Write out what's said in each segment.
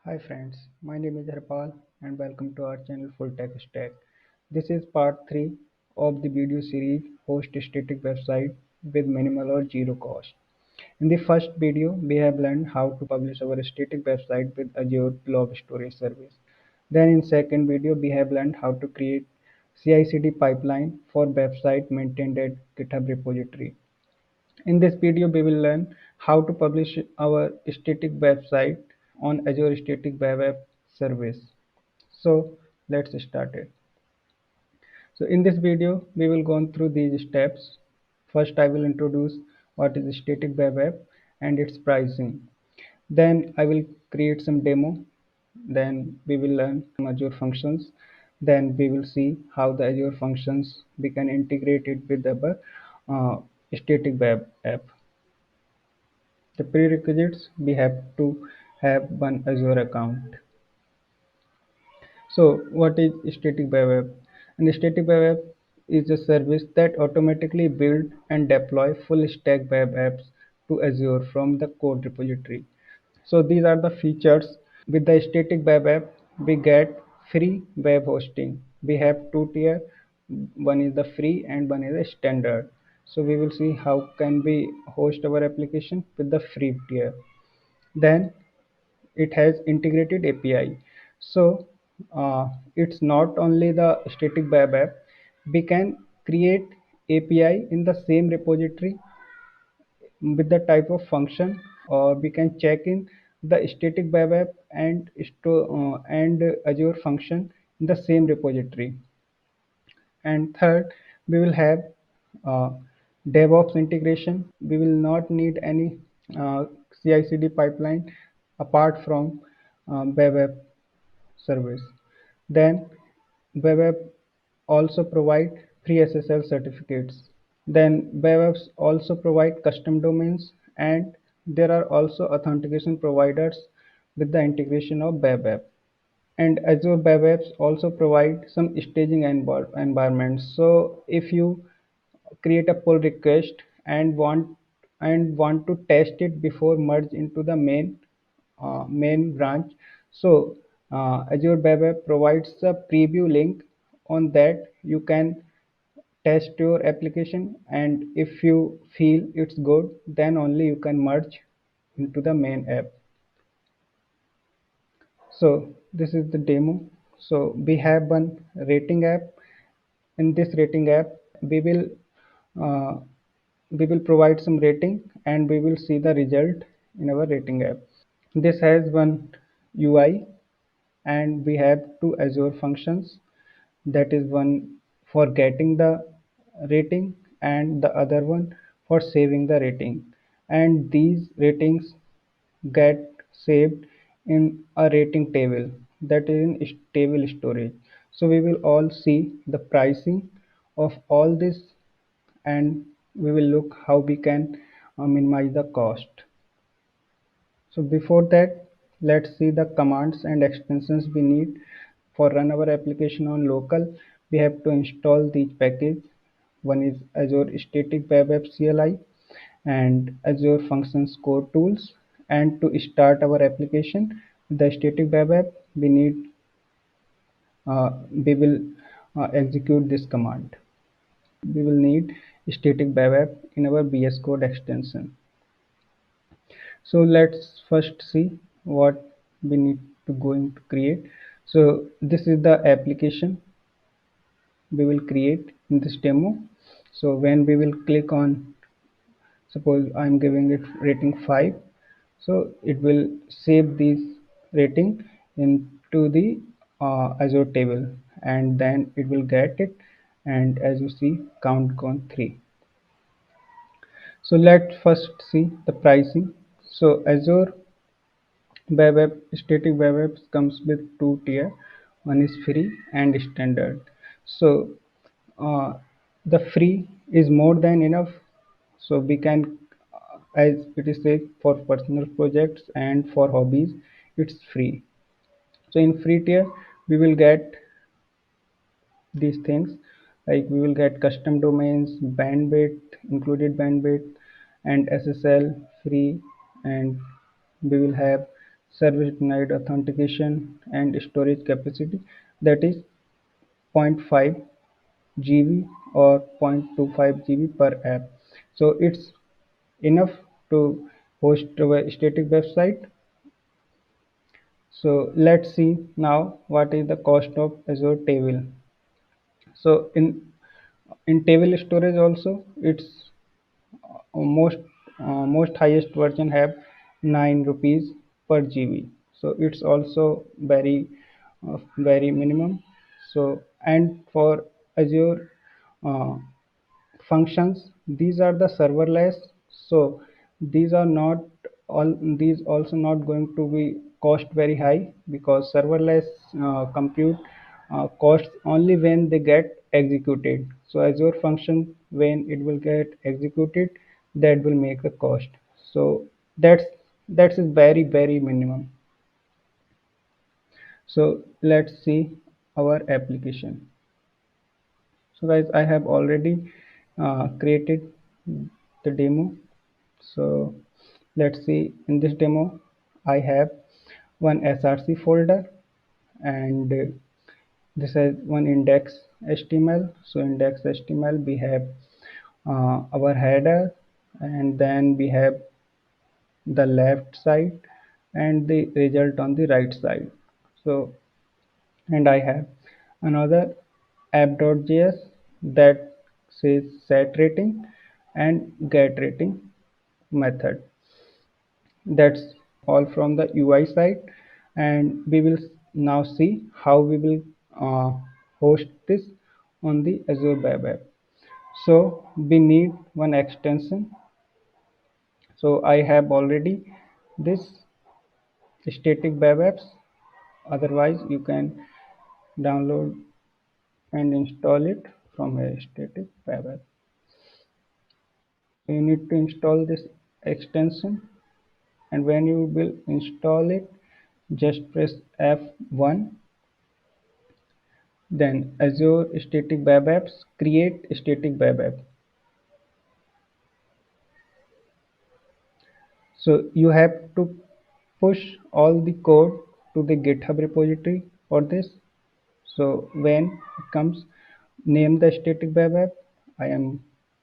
Hi friends, my name is Harpal and welcome to our channel Fulltechstack. This is part 3 of the video series Host Static Website with Minimal or Zero Cost. In the first video, we have learned how to publish our static website with Azure Blob Storage Service. Then in second video, we have learned how to create CI/CD pipeline for website maintained at GitHub repository. In this video, we will learn how to publish our static website on Azure Static Web App Service. So let's start it. So in this video, we will go through these steps. First, I will introduce what is static web app and its pricing. Then I will create some demo. Then we will learn Azure Functions. Then we will see how the Azure Functions we can integrate it with our static web app. The prerequisites: we have to have one Azure account. So what is static web app? And static web app is a service that automatically build and deploy full stack web apps to Azure from the code repository. So these are the features. With the static web app, we get free web hosting. We have two tier. One is the free and one is the standard. So we will see how can we host our application with the free tier. Then it has integrated API. So it's not only the static web app, we can create API in the same repository with the type of function, or we can check in the static web app and Azure function in the same repository. And third, we will have uh, DevOps integration. We will not need any CI/CD pipeline apart from web app service. Then web app also provide free SSL certificates. Then web apps also provide custom domains, and there are also authentication providers with the integration of web app. And Azure web apps also provide some staging environments. So if you create a pull request and want to test it before merge into the main branch, so Azure web app provides a preview link. On that you can test your application, and if you feel it's good, then only you can merge into the main app. So this is the demo. So we have one rating app. In this rating app, we will uh, we will provide some rating and we will see the result in our rating app. This has one UI, and we have two Azure functions. That is one for getting the rating and the other one for saving the rating. And these ratings get saved in a rating table, that is in table storage. So we will all see the pricing of all this, and we will look how we can minimize the cost. So before that, let's see the commands and extensions we need for run our application on local. We have to install these packages. One is Azure Static Web App CLI and Azure Functions Core Tools. And to start our application, the static web app, we will execute this command. We will need static web app in our VS Code extension. So let's first see what we need to going to create. So this is the application we will create in this demo. So when we will click on, suppose I'm giving it rating 5, so it will save this rating into the Azure table, and then it will get it, and as you see, count gone 3. So let's first see the pricing. So Azure Web app, static web apps comes with two tier. One is free and standard. So uh, the free is more than enough. So we can, as it is said, for personal projects and for hobbies, it's free. So in free tier, we will get these things, like we will get custom domains, bandwidth, included bandwidth, and SSL free, and we will have service denied authentication, and storage capacity, that is zero point 0.5 GB or 0.25 GB per app. So it's enough to host a static website. So let's see now what is the cost of Azure Table. So in table storage also, it's most most highest version have 9 rupees per GB. So it's also very minimum. So and for Azure uh, functions, these are the serverless, so these are not all, these also not going to be cost very high, because serverless compute costs only when they get executed. So Azure function, when it will get executed, that will make a cost. So that's that's is very minimum. So let's see our application. So guys, I have already created the demo. So let's see, in this demo I have one src folder, and this is one index html. So index html, we have our header, and then we have the left side and the result on the right side. So and I have another app.js that says set rating and get rating method. That's all from the UI side, and we will now see how we will host this on the Azure Web App. So we need one extension. So I have already this static web apps. Otherwise, you can download and install it from a static web app. So you need to install this extension, and when you will install it, just press F1. Then Azure Static Web Apps, create static web app. So you have to push all the code to the GitHub repository for this. So when it comes, name the static web app. I am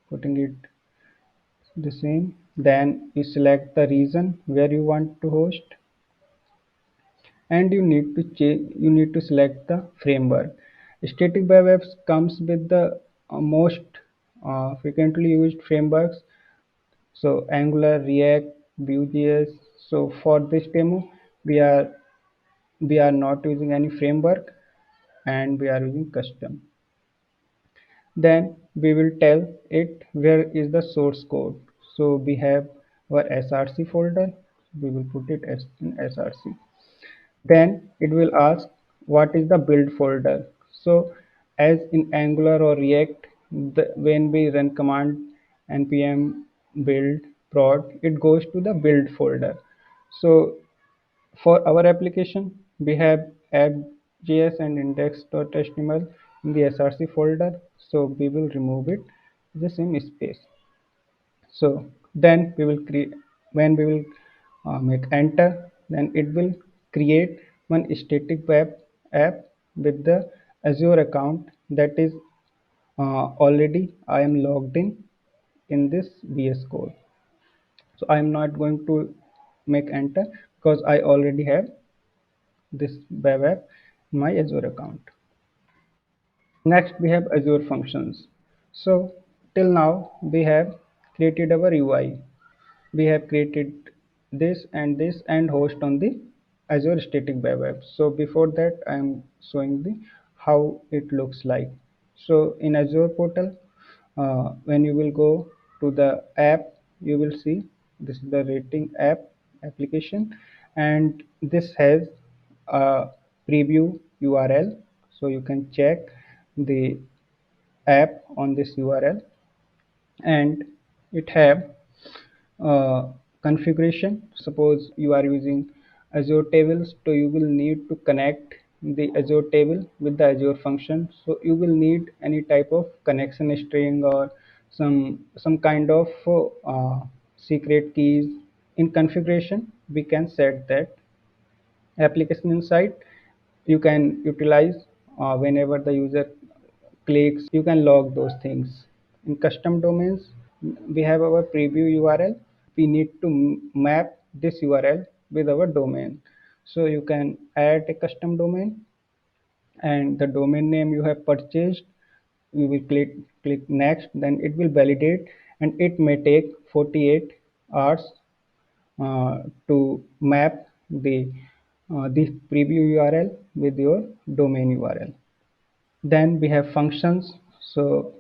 putting it the same. Then you select the region where you want to host, and you need to select the framework. Static web apps comes with the most frequently used frameworks. So Angular, React, Vue.js. So for this demo, we are we are not using any framework, and we are using custom. Then we will tell it where is the source code. So we have our src folder. We will put it as in src. Then it will ask what is the build folder. So as in Angular or React, when we run command npm build prod, it goes to the build folder. So for our application, we have app.js and index.html in the src folder. So we will remove it the same space. So then we will create, when we will make enter, then it will create one static web app with the Azure account that is already I am logged in this VS Code. So I am not going to make enter because I already have this web app in my Azure account. Next we have Azure Functions. So till now we have created our UI. We have created this and host on the Azure Static Web App. So before that, I am showing the how it looks like. So in Azure portal, when you will go to the app, you will see this is the rating app application, and this has a preview URL, so you can check the app on this URL, and it have configuration. Suppose you are using Azure tables, so you will need to connect the Azure table with the Azure function. So you will need any type of connection string or some kind of secret keys. In configuration we can set that. Application inside you can utilize whenever the user clicks, you can log those things. In custom domains, we have our preview URL. We need to map this URL with our domain. So you can add a custom domain and the domain name you have purchased. You will click next, then it will validate, and it may take 48 hours to map the preview URL with your domain URL. Then we have functions. So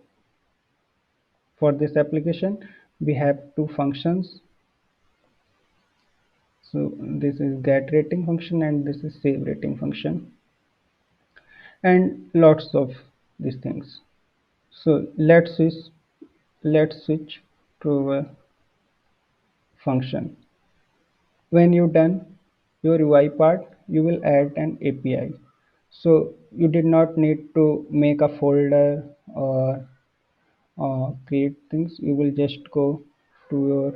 for this application, we have two functions. So this is get rating function and this is save rating function, and lots of these things. So let's switch to a function. When you done your UI part, you will add an API. So you did not need to make a folder or create things. You will just go to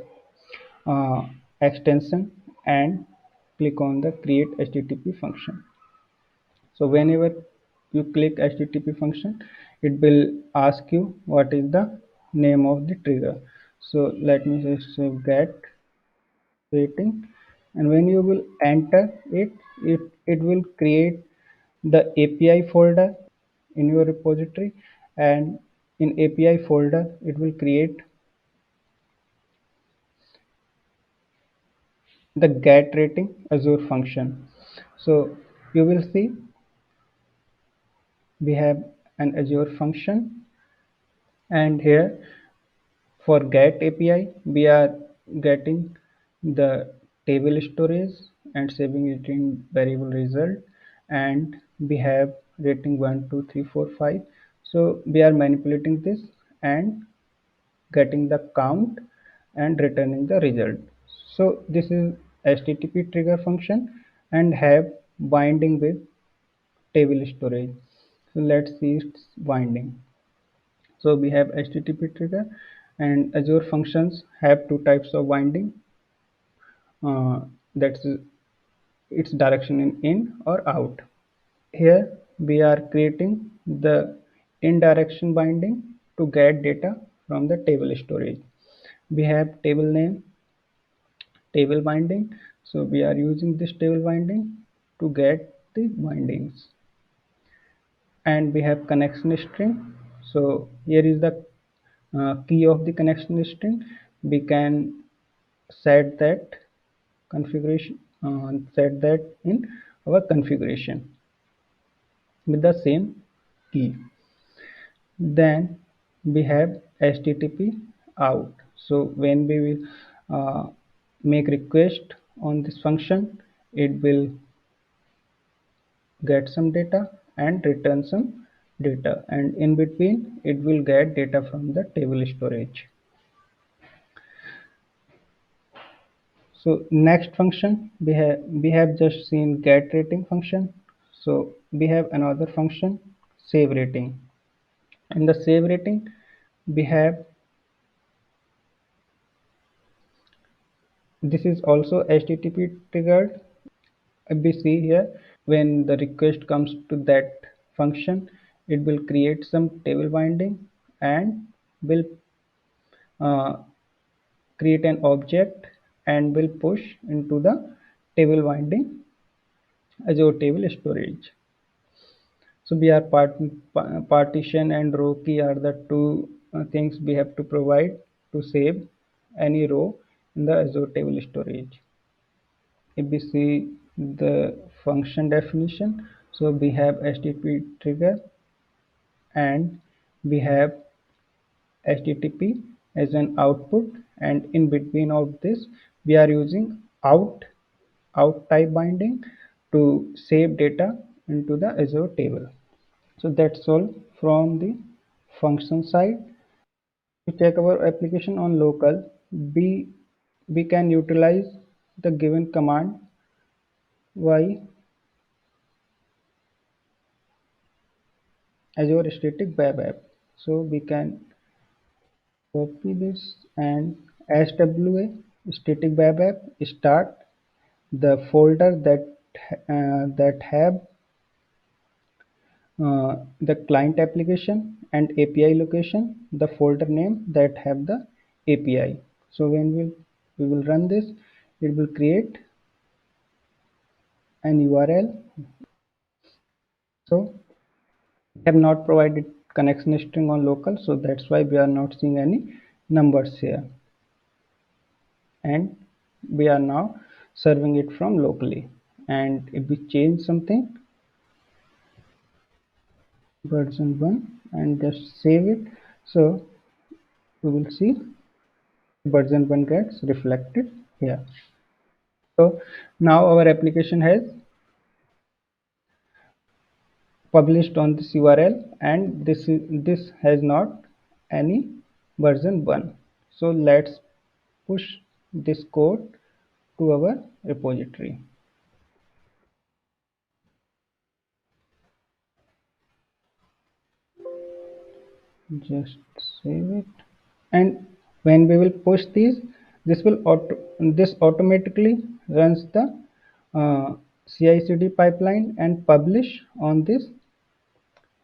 your extension and click on the create HTTP function. So whenever you click HTTP function, it will ask you what is the name of the trigger. So let me just say get rating, and when you will enter it will create the API folder in your repository, and in API folder it will create the get rating Azure function. So you will see we have an Azure function, and here for get API we are getting the table storage and saving it in variable result, and we have rating 1 2 3 4 5. So we are manipulating this and getting the count and returning the result. So this is HTTP trigger function and have binding with table storage. So let's see its binding. So we have HTTP trigger, and Azure functions have two types of binding. That's its direction in or out. Here we are creating the in direction binding to get data from the table storage. We have table name, table binding. So we are using this table binding to get the bindings. And we have connection string. So here is the key of the connection string. We can set that set that in our configuration with the same key. Then we have HTTP out. So when we will make request on this function, it will get some data and return some data, and in between it will get data from the table storage. So next function we have just seen get rating function. So we have another function save rating. In the save rating we have, this is also HTTP triggered. We see here when the request comes to that function, it will create some table binding and will uh, create an object and will push into the table binding Azure table storage. So we are partition and row key are the two things we have to provide to save any row in the Azure table storage. If we see the function definition, so we have HTTP trigger and we have HTTP as an output, and in between of this we are using out type binding to save data into the Azure table. So that's all from the function side. To check our application on local, we can utilize the given command y Azure static web app. So we can copy this and SWA static web app start the folder that that have the client application and API location, the folder name that have the API. So when we will run this, it will create an URL. So we have not provided connection string on local, so that's why we are not seeing any numbers here. And we are now serving it from locally. And if we change something, version 1, and just save it, so we will see version 1 gets reflected here. So now our application has published on this URL, and this has not any version 1. So let's push this code to our repository. Just save it. And when we will push these, this automatically runs the CI/CD pipeline and publish on this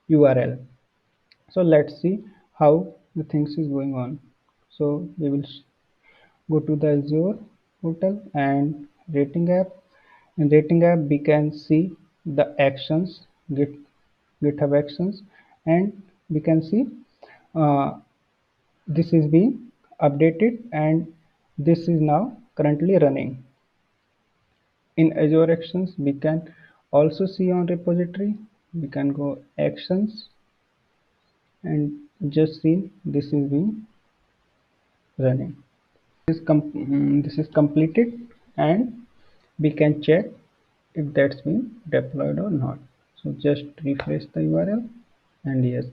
URL. So let's see how the things is going on. So we will go to the Azure portal and rating app. In rating app, we can see the actions, GitHub actions, and we can see uh, this is being updated and this is now currently running. In Azure actions, we can also see on repository. We can go actions and just see this is being running. This is completed and we can check if that's been deployed or not. So just refresh the URL and yes,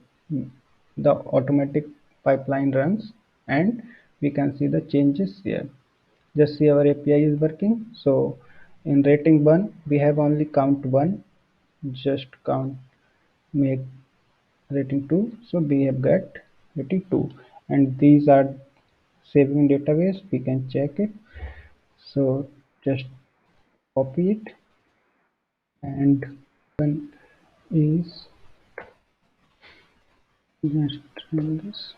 the automatic pipeline runs and we can see the changes here. Just see our API is working. So in rating 1 we have only count 1, just count make rating 2, so we have got rating 2, and these are saving database. We can check it, so just copy it and one is just run this.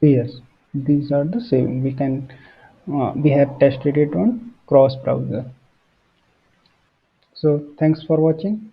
Yes, these are the same. We can we have tested it on cross browser. So thanks for watching.